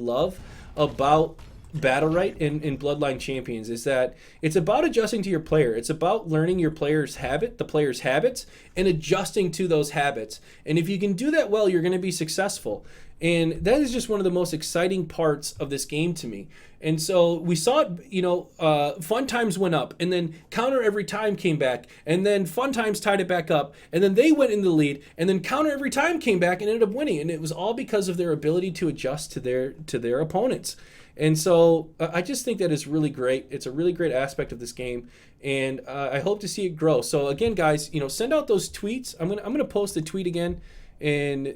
love about Battlerite in Bloodline Champions is that it's about adjusting to your player. It's about learning your player's the player's habits, and adjusting to those habits. And if you can do that well, you're going to be successful. And that is just one of the most exciting parts of this game to me. And so we saw it, fun times went up, and then counter every time came back, and then fun times tied it back up, and then they went in the lead, and then counter every time came back and ended up winning. And it was all because of their ability to adjust to their opponents. And so I just think that is really great. It's a really great aspect of this game, and I hope to see it grow. So again, guys, send out those tweets. I'm gonna post the tweet again, and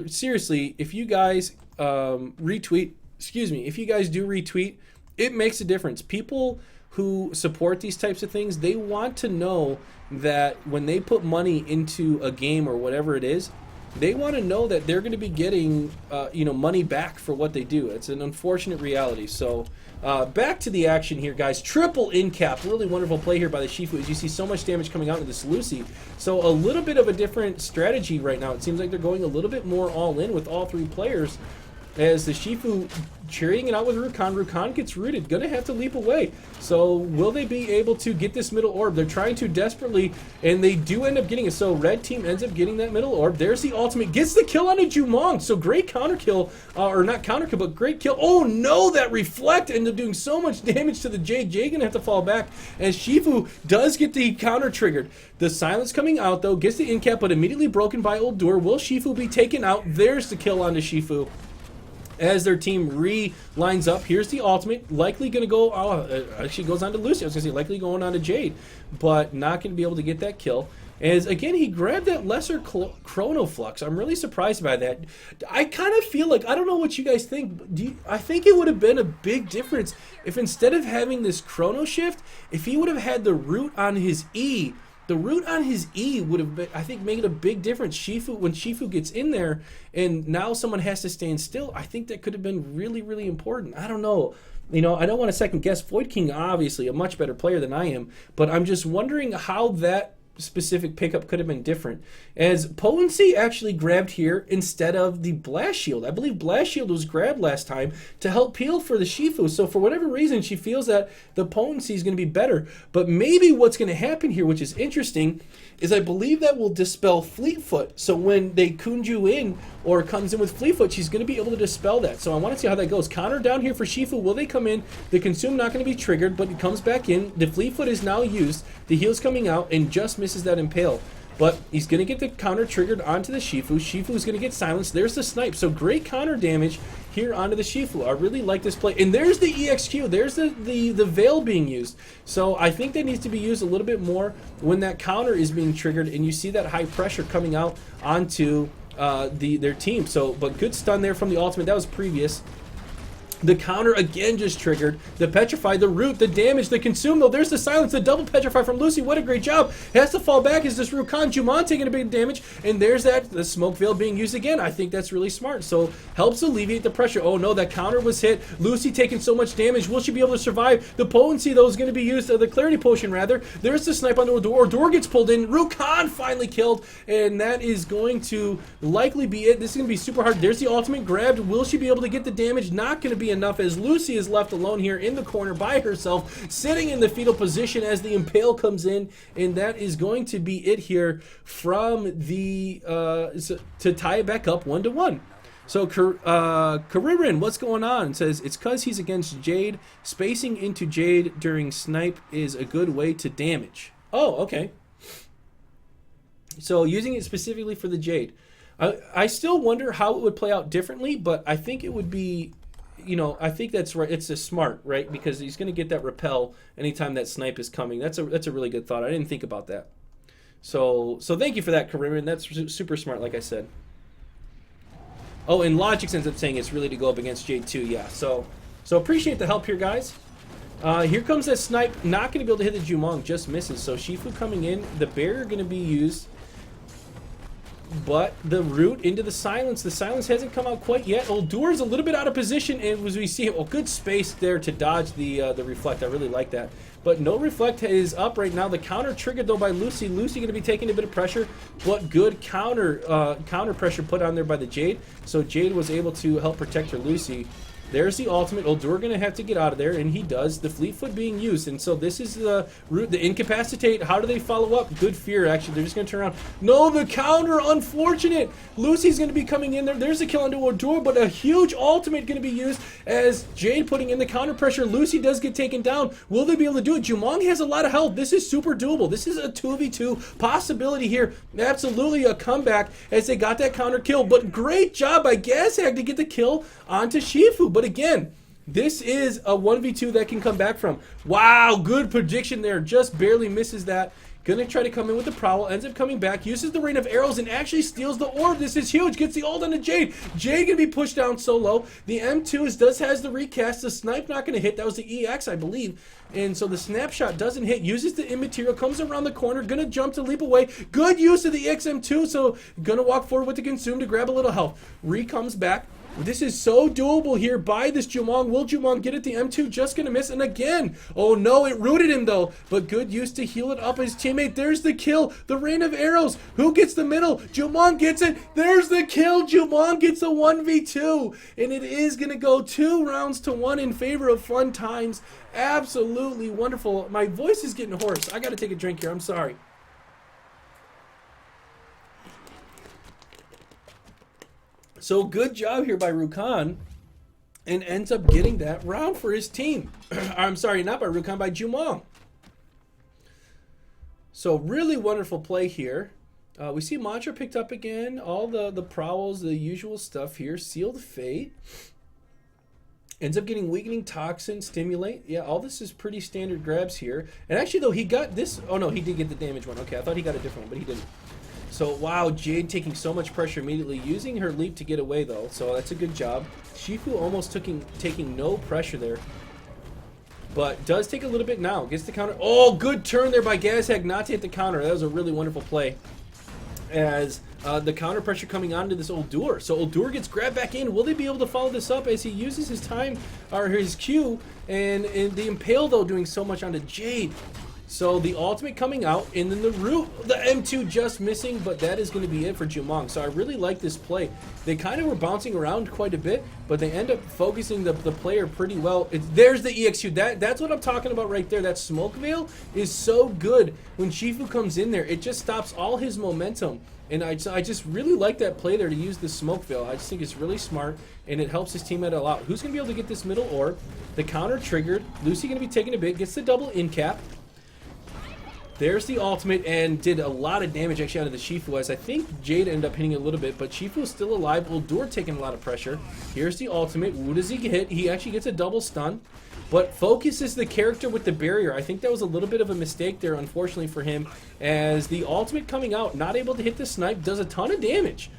seriously, if you guys if you guys do retweet, it makes a difference. People who support these types of things, they want to know that when they put money into a game or whatever it is, they want to know that they're going to be getting money back for what they do. It's an unfortunate reality. So back to the action here, guys. Triple in cap. Really wonderful play here by the Shifu, as you see so much damage coming out into this Lucy. So a little bit of a different strategy right now. It seems like they're going a little bit more all in with all three players, as the Shifu cheering it out with Rukon. Rukon gets rooted, gonna have to leap away. So will they be able to get this middle orb? They're trying to desperately, and they do end up getting it. So red team ends up getting that middle orb. There's the ultimate, gets the kill on a Jumong. So great counter kill, or not counter kill, but great kill. Oh no, that reflect ended up doing so much damage to the Jade. Jade gonna have to fall back, as Shifu does get the counter triggered. The silence coming out though, gets the in cap, but immediately broken by Uldur. Will Shifu be taken out? There's the kill onto Shifu, as their team lines up. Here's the ultimate, likely going to go, actually goes on to Lucy. I was going to say likely going on to Jade, but not going to be able to get that kill. As again, he grabbed that lesser Chrono Flux. I'm really surprised by that. I kind of feel like, I don't know what you guys think, I think it would have been a big difference if instead of having this Chrono Shift, if he would have had the root on his E. The root on his E would have been, I think, made a big difference. When Shifu gets in there and now someone has to stand still, I think that could have been really, really important. I don't know. I don't want to second guess. Void King, obviously, a much better player than I am, but I'm just wondering how that specific pickup could have been different, as Potency actually grabbed here instead of the Blast Shield. I believe Blast Shield was grabbed last time to help peel for the Shifu, so for whatever reason she feels that the Potency is going to be better. But maybe what's going to happen here, which is interesting, is I believe that will dispel Fleetfoot. So when they Kunju in or comes in with Fleetfoot, she's going to be able to dispel that. So I want to see how that goes. Counter down here for Shifu. Will they come in? The Consume not going to be triggered, but it comes back in. The Fleetfoot is now used. The heal's coming out and just misses that Impale. But he's going to get the counter triggered onto the Shifu. Shifu is going to get silenced. There's the snipe. So great counter damage here onto the Shifu. I really like this play. And there's the EXQ. There's the Veil being used. So I think that needs to be used a little bit more when that counter is being triggered and you see that high pressure coming out onto their team. So, but good stun there from the ultimate. That was previous. The counter again just triggered. The Petrify, the root, the damage, the Consume, though. There's the silence, the double Petrify from Lucy. What a great job. Has to fall back. Is this Rukon Jumon taking a big damage? And there's the Smoke Veil being used again. I think that's really smart. So helps alleviate the pressure. Oh no, that counter was hit. Lucy taking so much damage. Will she be able to survive? The Potency, though, is going to be used. The Clarity Potion, rather. There's the snipe on Uldur. Uldur gets pulled in. Rukon finally killed. And that is going to likely be it. This is going to be super hard. There's the ultimate grabbed. Will she be able to get the damage? Not going to be enough, as Lucy is left alone here in the corner by herself, sitting in the fetal position as the Impale comes in, and that is going to be it here from the to tie it back up 1-1. So Karirin, what's going on? Says it's because he's against Jade. Spacing into Jade during snipe is a good way to damage. Oh, okay. So using it specifically for the Jade. I still wonder how it would play out differently, but I think it would be, I think that's right. It's a smart, right? Because he's going to get that repel anytime that snipe is coming. That's a really good thought. I didn't think about that. So thank you for that, Karim. That's super smart, like I said. Oh, and Logic ends up saying it's really to go up against Jade too. Yeah. So appreciate the help here, guys. Here comes that snipe. Not going to be able to hit the Jumong. Just misses. So Shifu coming in. The barrier going to be used. but the root into the silence. The silence hasn't come out quite yet. Uldur is a little bit out of position, and as we see, well, good space there to dodge the reflect. I really like that. But no reflect is up right now. The counter triggered though by Lucy. Lucy going to be taking a bit of pressure, but good counter pressure put on there by the Jade. So Jade was able to help protect her Lucy. There's the ultimate. Uldur going to have to get out of there, and he does. The fleet foot being used, and so this is the route. The incapacitate. How do they follow up? Good fear, actually. They're just going to turn around. No, the counter. Unfortunate. Lucy's going to be coming in there. There's the kill onto Uldur, but a huge ultimate going to be used as Jade putting in the counter pressure. Lucy does get taken down. Will they be able to do it? Jumong has a lot of health. This is super doable. This is a 2v2 possibility here. Absolutely a comeback as they got that counter kill, but great job by Gazhag to get the kill onto Shifu. But again, this is a 1v2 that can come back from. Wow, good prediction there. Just barely misses that. Gonna try to come in with the prowl. Ends up coming back. Uses the rain of arrows and actually steals the orb. This is huge. Gets the ult on the Jade. Jade gonna be pushed down so low. The M2 has the recast. The snipe not gonna hit. That was the EX, I believe. And so the snapshot doesn't hit. Uses the immaterial. Comes around the corner. Gonna jump to leap away. Good use of the XM2. So gonna walk forward with the consume to grab a little health. Comes back. This is so doable here by this Jumong. Will Jumong get it? The M2 just going to miss. And again, oh no, it rooted him though. But good use to heal it up his teammate. There's the kill. The rain of arrows. Who gets the middle? Jumong gets it. There's the kill. Jumong gets a 1v2. And it is going to go 2 rounds to 1 in favor of Fun Times. Absolutely wonderful. My voice is getting hoarse. I got to take a drink here. I'm sorry. So good job here by Rukhan, and ends up getting that round for his team. I'm sorry, not by Rukhan, by Jumong. So really wonderful play here. We see Mantra picked up again. All the prowls, the usual stuff here. Sealed Fate. Ends up getting Weakening Toxin, Stimulate. Yeah, all this is pretty standard grabs here. And actually, though, he got this. Oh, no, he did get the damage one. Okay, I thought he got a different one, but he didn't. So, wow, Jade taking so much pressure immediately. Using her leap to get away, though. So, that's a good job. Shifu almost taking no pressure there. But does take a little bit now. Gets the counter. Oh, good turn there by Gazhag not to hit the counter. That was a really wonderful play. As the counter pressure coming onto this Uldur. So, Uldur gets grabbed back in. Will they be able to follow this up as he uses his time, or his Q, and the Impale, though, doing so much onto Jade. So the ultimate coming out, and then the root, the M2 just missing, but that is going to be it for Jumong. So I really like this play. They kind of were bouncing around quite a bit, but they end up focusing the player pretty well. There's the EXQ. That's what I'm talking about right there. That smoke veil is so good when Shifu comes in there. It just stops all his momentum. And I just really like that play there to use the smoke veil. I just think it's really smart, and it helps his teammate a lot. Who's going to be able to get this middle orb? The counter triggered. Lucy going to be taking a bit. Gets the double in cap. There's the ultimate, and did a lot of damage actually out of the Shifu, as I think Jade ended up hitting a little bit, but Shifu is still alive. Uldur taking a lot of pressure. Here's the ultimate. Who does he hit? He actually gets a double stun, but focuses the character with the barrier. I think that was a little bit of a mistake there, unfortunately for him, as the ultimate coming out, not able to hit the snipe, does a ton of damage.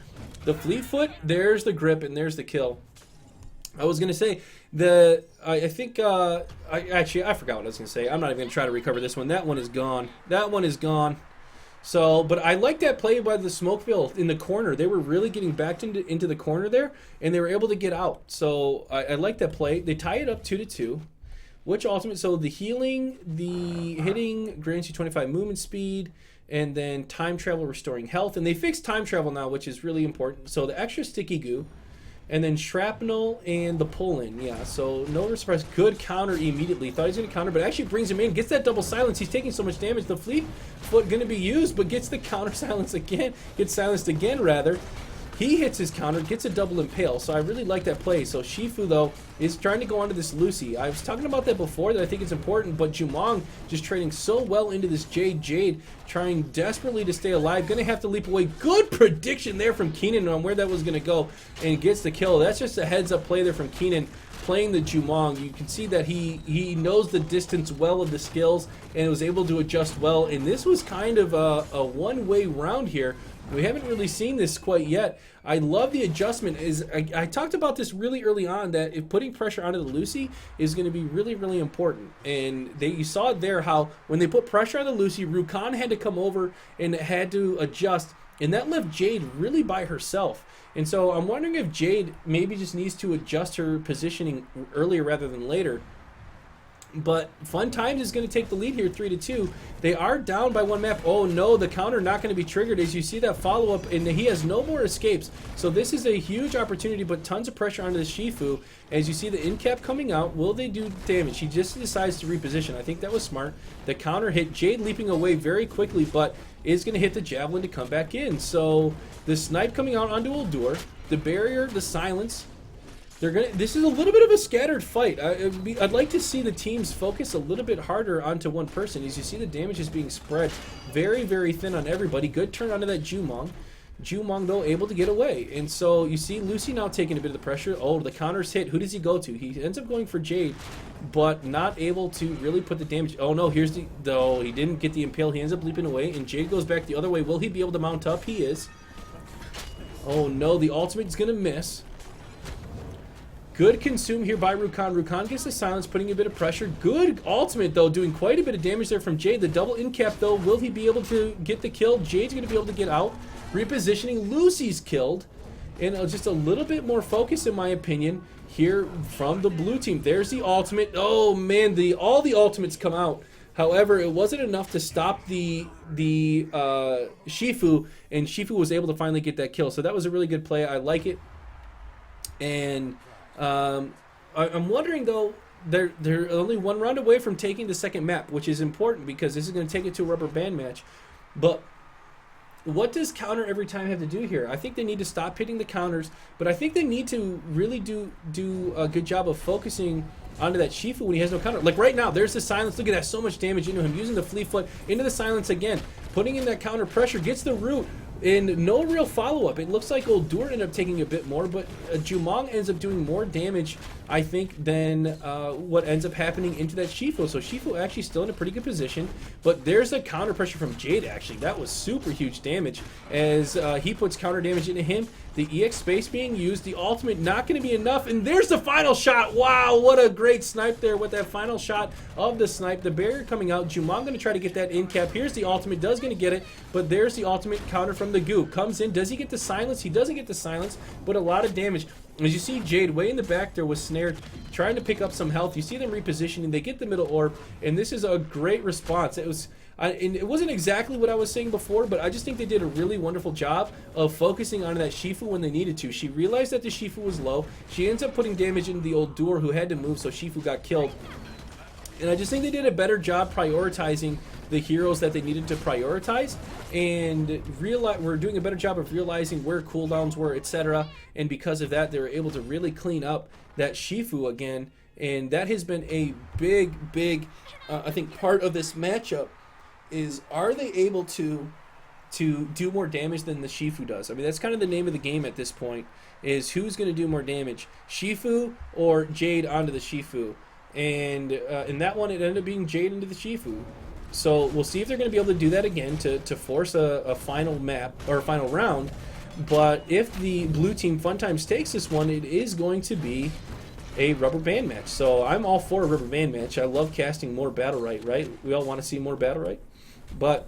The fleet foot, there's the grip, and there's the kill. I was going to say, I forgot what I was going to say. I'm not even going to try to recover this one. That one is gone. That one is gone. So, but I like that play by the smoke veil in the corner. They were really getting backed into the corner there, and they were able to get out. So, I like that play. They tie it up 2-2. Which ultimate? So, the healing, the hitting grants you 25 movement speed, and then time travel restoring health. And they fixed time travel now, which is really important. So, the extra sticky goo. And then shrapnel and the pull-in, yeah. So no surprise, good counter immediately. Thought he was going to counter, but actually brings him in. Gets that double silence. He's taking so much damage. The fleet foot going to be used, but gets the counter silence again. Gets silenced again, rather. He hits his counter, gets a double impale. So I really like that play. So Shifu, though, is trying to go onto this Lucy. I was talking about that before, that I think it's important, but Jumong just trading so well into this Jade, trying desperately to stay alive. Gonna have to leap away. Good prediction there from Keenan on where that was gonna go, and gets the kill. That's just a heads-up play there from Keenan, playing the Jumong. You can see that he knows the distance well of the skills, and was able to adjust well. And this was kind of a one-way round here. We haven't really seen this quite yet. I love the adjustment. I talked about this really early on, that if putting pressure onto the Lucy is going to be really, really important. And you saw it there how when they put pressure on the Lucy, Rukhan had to come over and had to adjust And that left Jade really by herself. And so I'm wondering if Jade maybe just needs to adjust her positioning earlier rather than later. But Fun Times is going to take the lead here 3-2. They are down by one map. Oh no, the counter not going to be triggered as you see that follow-up, and he has no more escapes. So this is a huge opportunity, but tons of pressure onto the Shifu. As you see the in cap coming out, will they do damage? He just decides to reposition. I think that was smart. The counter hit, Jade leaping away very quickly, but is going to hit the javelin to come back in. So the snipe coming out onto Uldur, the barrier, the silence. This is a little bit of a scattered fight. I'd like to see the teams focus a little bit harder onto one person. As you see, the damage is being spread very, very thin on everybody. Good turn onto that Jumong. Jumong, though, able to get away. And so you see Lucy now taking a bit of the pressure. Oh, the counter's hit. Who does he go to? He ends up going for Jade, but not able to really put the damage. Oh, no, here's the... Though he didn't get the impale. He ends up leaping away, and Jade goes back the other way. Will he be able to mount up? He is. Oh, no, the ultimate is going to miss. Good consume here by Rukan. Rukan gets the silence, putting a bit of pressure. Good ultimate, though, doing quite a bit of damage there from Jade. The double in cap, though, will he be able to get the kill? Jade's going to be able to get out. Repositioning, Lucy's killed. And just a little bit more focus, in my opinion, here from the blue team. There's the ultimate. Oh, man, all the ultimates come out. However, it wasn't enough to stop the Shifu, and Shifu was able to finally get that kill. So that was a really good play. I like it. And... I'm wondering, though, they're only one round away from taking the second map, which is important because this is going to take it to a rubber band match. But what does counter every time have to do here? I think they need to stop hitting the counters, but I think they need to really do a good job of focusing onto that Shifu when he has no counter. Like right now, there's the silence. Look at that, so much damage into him. Using the flea foot into the silence again. Putting in that counter pressure, gets the root. And no real follow-up. It looks like Uldur ended up taking a bit more, but Jumong ends up doing more damage, I think, than what ends up happening into that Shifu. So Shifu actually still in a pretty good position, but there's a counter pressure from Jade, actually. That was super huge damage as he puts counter damage into him. The EX space being used, the ultimate not going to be enough, and there's the final shot. Wow, what a great snipe there with that final shot of the snipe. The barrier coming out. Jumong going to try to get that in cap. Here's the ultimate, does going to get it, but there's the ultimate counter from the goo. Comes in, does he get the silence? He doesn't get the silence, but a lot of damage. As you see, Jade way in the back there was snared, trying to pick up some health. You see them repositioning. They get the middle orb, and this is a great response. And it wasn't exactly what I was saying before, but I just think they did a really wonderful job of focusing on that Shifu when they needed to. She realized that the Shifu was low. She ends up putting damage into the Uldur, who had to move, so Shifu got killed. And I just think they did a better job prioritizing the heroes that they needed to prioritize, and we're doing a better job of realizing where cooldowns were, etc. And because of that, they were able to really clean up that Shifu again. And that has been a big, I think, part of this matchup. Is are they able to do more damage than the Shifu does? I mean, that's kind of the name of the game at this point, is who's going to do more damage, Shifu or Jade onto the Shifu. And in that one, it ended up being Jade into the Shifu. So we'll see if they're going to be able to do that again to force a final map or a final round. But if the blue team Fun Times takes this one, it is going to be a rubber band match. So I'm all for a rubber band match. I love casting more Battlerite, right? We all want to see more Battlerite. But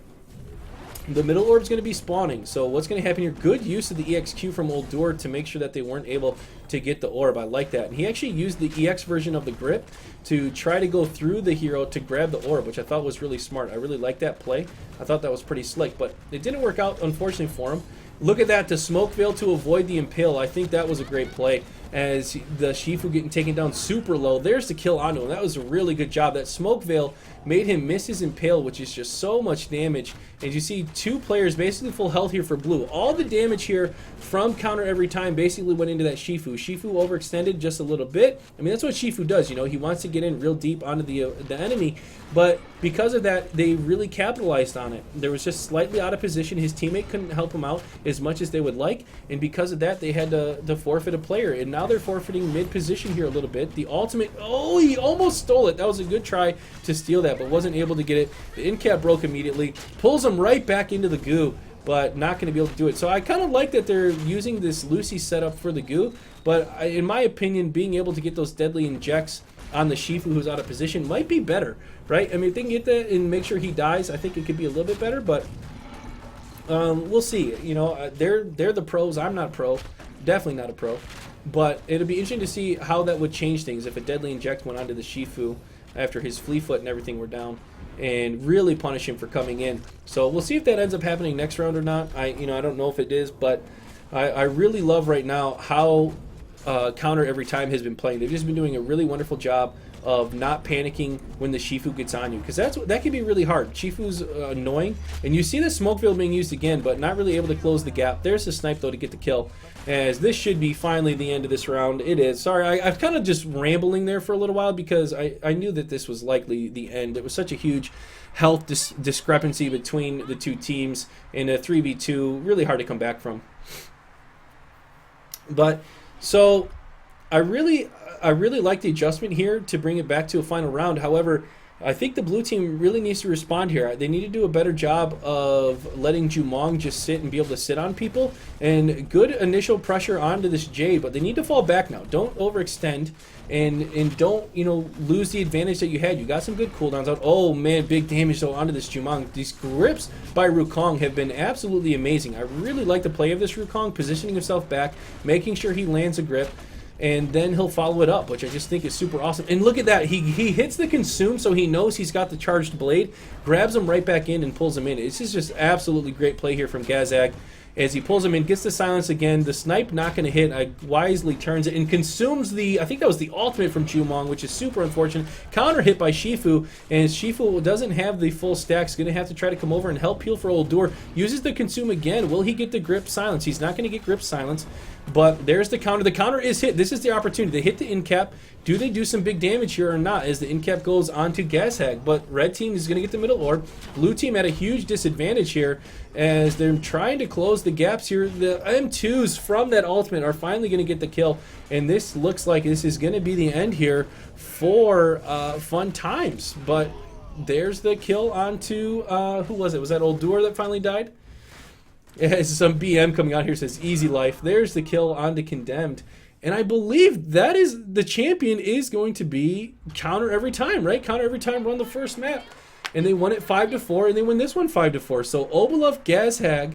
the middle orb is going to be spawning. So what's going to happen here? Good use of the EXQ from Uldur to make sure that they weren't able to get the orb. I like that. And he actually used the EX version of the grip to try to go through the hero to grab the orb, which I thought was really smart. I really like that play. I thought that was pretty slick, but it didn't work out, unfortunately, for him. Look at that, the smoke veil to avoid the impale. I think that was a great play as the Shifu getting taken down super low. There's the kill onto him. That was a really good job. That smoke veil made him miss his impale, which is just so much damage. As you see, two players basically full health here for blue. All the damage here from counter every time basically went into that Shifu. Shifu overextended just a little bit. I mean, that's what Shifu does, you know. He wants to get in real deep onto the enemy, but because of that, they really capitalized on it. There was just slightly out of position. His teammate couldn't help him out as much as they would like, and because of that, they had to forfeit a player, and now they're forfeiting mid-position here a little bit. The ultimate, oh, he almost stole it. That was a good try to steal that, but wasn't able to get it. The in cap broke immediately, pulls him right back into the goo, but not going to be able to do it. So I kind of like that they're using this Lucy setup for the goo, but in my opinion, being able to get those deadly injects on the Shifu who's out of position might be better, right? I mean, if they can get that and make sure he dies, I think it could be a little bit better, but We'll see. You know, they're the pros. I'm not a pro. Definitely not a pro. But it'll be interesting to see how that would change things if a deadly inject went onto the Shifu after his flea foot and everything were down, and really punish him for coming in. So we'll see if that ends up happening next round or not. I don't know if it is, but I really love right now how Counter Every Time has been playing. They've just been doing a really wonderful job of not panicking when the Shifu gets on you, because that can be really hard. Shifu's annoying, and you see the smoke field being used again, but not really able to close the gap. There's the snipe though to get the kill, as this should be finally the end of this round. It is. Sorry, I've kind of just rambling there for a little while because I knew that this was likely the end. It was such a huge health discrepancy between the two teams in a 3v2, really hard to come back from. But so I really like the adjustment here to bring it back to a final round. However, I think the blue team really needs to respond here. They need to do a better job of letting Jumong just sit and be able to sit on people. And good initial pressure onto this Jade, but they need to fall back now. Don't overextend, and don't, lose the advantage that you had. You got some good cooldowns out. Oh man, big damage though onto this Jumong. These grips by Wukong have been absolutely amazing. I really like the play of this Wukong, positioning himself back, making sure he lands a grip, and then he'll follow it up, which I just think is super awesome. And look at that. He hits the consume, so he knows he's got the charged blade, grabs him right back in and pulls him in. This is just absolutely great play here from Gazag. As he pulls him in, gets the silence again. The snipe not going to hit. Wisely turns it and consumes the, I think that was the ultimate from Jumong, which is super unfortunate. Counter hit by Shifu, and Shifu doesn't have the full stack. He's going to have to try to come over and help heal for Uldur. Uses the consume again. Will he get the grip silence? He's not going to get grip silence, but there's the counter. The counter is hit. This is the opportunity. They hit the in cap. Do they do some big damage here or not as the in cap goes onto Gazhag? But red team is going to get the middle orb. Blue team at a huge disadvantage here as they're trying to close the gaps here. The M2s from that ultimate are finally going to get the kill, and this looks like this is going to be the end here for Fun Times. But there's the kill onto, who was it? Was that Uldur that finally died? Yeah, some BM coming out here says easy life. There's the kill onto Condemned. And I believe that is the champion is going to be Counter Every Time, right? Counter Every Time won the first map, and they won it 5-4, and they win this one 5-4. So Obalov, Gazhag,